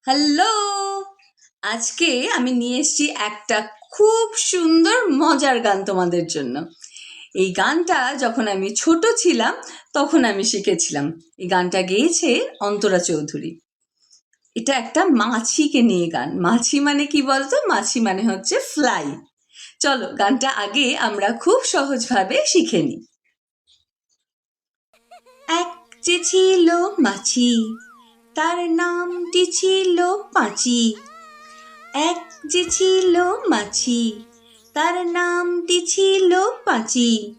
Hello! আজকে আমি নিয়ে এসেছি একটা খুব সুন্দর মজার গান তোমাদের জন্য। এই গানটা যখন আমি ছোট ছিলাম তখন আমি শিখেছিলাম। এই গানটা গেয়েছে অন্তরা চৌধুরী। এটা একটা মাছিকে নিয়ে গান। মাছি মানে কি বলতো? মাছি মানে হচ্ছে ফ্লাই। চলো গানটা আগে আমরা খুব সহজভাবে শিখে নিই। এক যে ছিল মাছি, তার নামটি ছিল পাঁচি। এক যে ছিল মাছি, তার নামটি ছিল পাঁচি।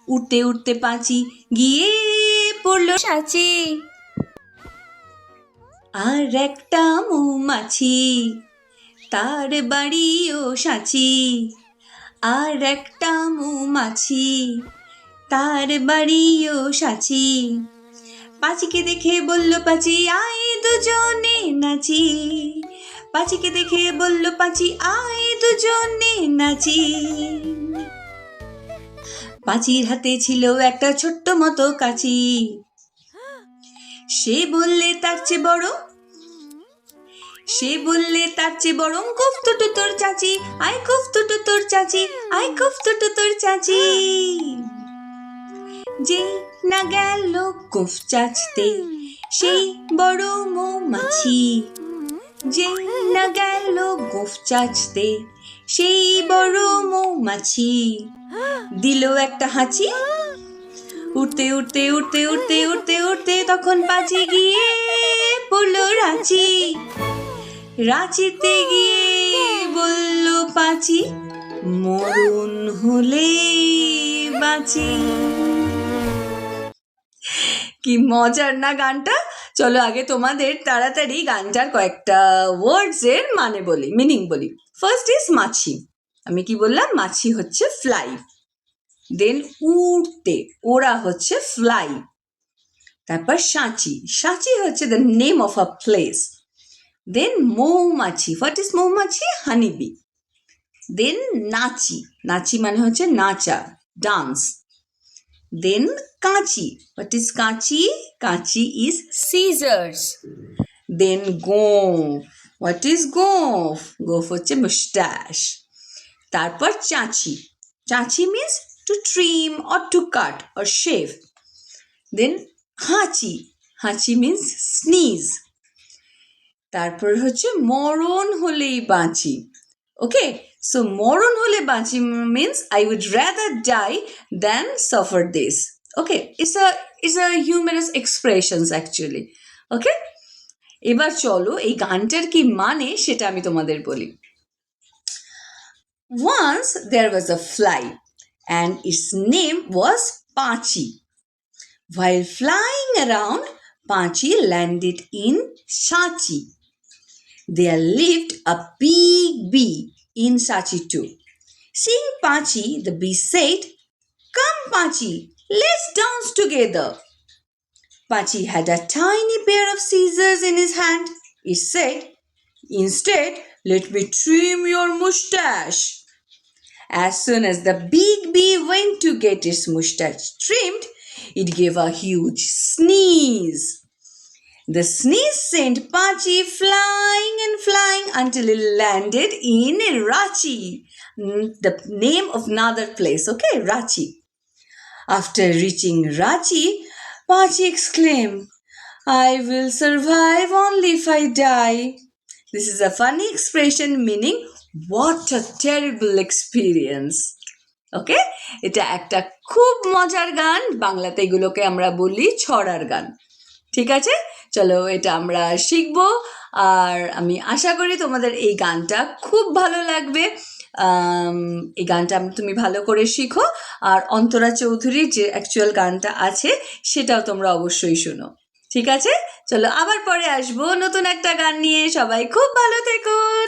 উঠতে উঠতে পাঁচি গিয়ে পড়ল সাঁচি। আর একটা মৌমাছি, তার বাড়িও সাঁচি। আর একটা মৌমাছি, তার বাড়িও সাঁচি। পাঁচিকে দেখে বলল পাঁচি, আয় দুজনে নাচি। পাঁচিকে দেখে বলল পাঁচি, আয় দুজনে নাচি। পাঁচির হাতে ছিল একটা ছোট্ট মতো কাঁচি। সে বললে তার চেয়ে বরং কুফতুটু তোর চাচি, আয় কুফতুটু তোর চাচি, আয় কুফতুটু তোর চাচি। যে না গেল কুফ চাচতে, সেই বড় মৌমাছি। যে না গেল গোফ চাচতে, সেই বড় মৌমাছি। দিল একটা হাঁচি। উঠতে উঠতে উঠতে উঠতে উঠতে উঠতে তখন পাঁচি গিয়ে পড়ল রাঁচি। রাঁচিতে গিয়ে বলল পাঁচি, মরণ হলে বাঁচি। কি মজার না গানটা? চলো আগে তোমাদের তাড়াতাড়ি গানটার কয়েকটা ওয়ার্ডস এর মানে বলি, মিনিং বলি। ফার্স্ট ইজ মাছি। আমি কি বললাম? মাছি হচ্ছে ফ্লাই। দেন উড়তে, ওরা হচ্ছে ফ্লাই। তারপর সাঁচি, সাঁচি হচ্ছে the name of a place. দেন মৌমাছি, হোয়াট ইজ মৌমাছি? হানিবি। দেন নাচি, নাচি মানে হচ্ছে নাচা, dance. Then kachi. What is kachi? Kachi is scissors. Then gof. What is gof? Gof হচ্ছে mustache. তারপর চাচি. চাচি means to trim or to cut or shave. Then হাঁচি. হাঁচি means sneeze. তারপর হচ্ছে মরণ হলেই বাঁচি. Okay, so মরণ হলে বাঁচি means I would rather die than suffer this. Okay, it's a humorous expressions actually. Okay, এবার চলো এই গানটার কি মানে সেটা আমি তোমাদের বলি. Once there was a fly and its name was Pachi. While flying around, Pachi landed in Sachi. There lived a big bee in Sachi too. Seeing Pachi, the bee said, "Come, Pachi, let's dance together." Pachi had a tiny pair of scissors in his hand. It said, "Instead, let me trim your mustache." As soon as the big bee went to get its mustache trimmed, it gave a huge sneeze. The sneeze sent Pachi flying and flying until it landed in Ranchi, the name of another place, okay, Ranchi. After reaching Ranchi, Pachi exclaimed, "I will survive only if I die." This is a funny expression meaning, what a terrible experience. ওকে, এটা একটা খুব মজার গান। বাংলাতে এগুলোকে আমরা বলি ছড়ার গান। ঠিক আছে, চলো এটা আমরা শিখবো। আর আমি আশা করি তোমাদের এই গানটা খুব ভালো লাগবে। এই গানটা তুমি ভালো করে শিখো। আর অন্তরা চৌধুরীর যে অ্যাকচুয়াল গানটা আছে সেটাও তোমরা অবশ্যই শোনো। ঠিক আছে, চলো আবার পরে আসবো নতুন একটা গান নিয়ে। সবাই খুব ভালো থেকো।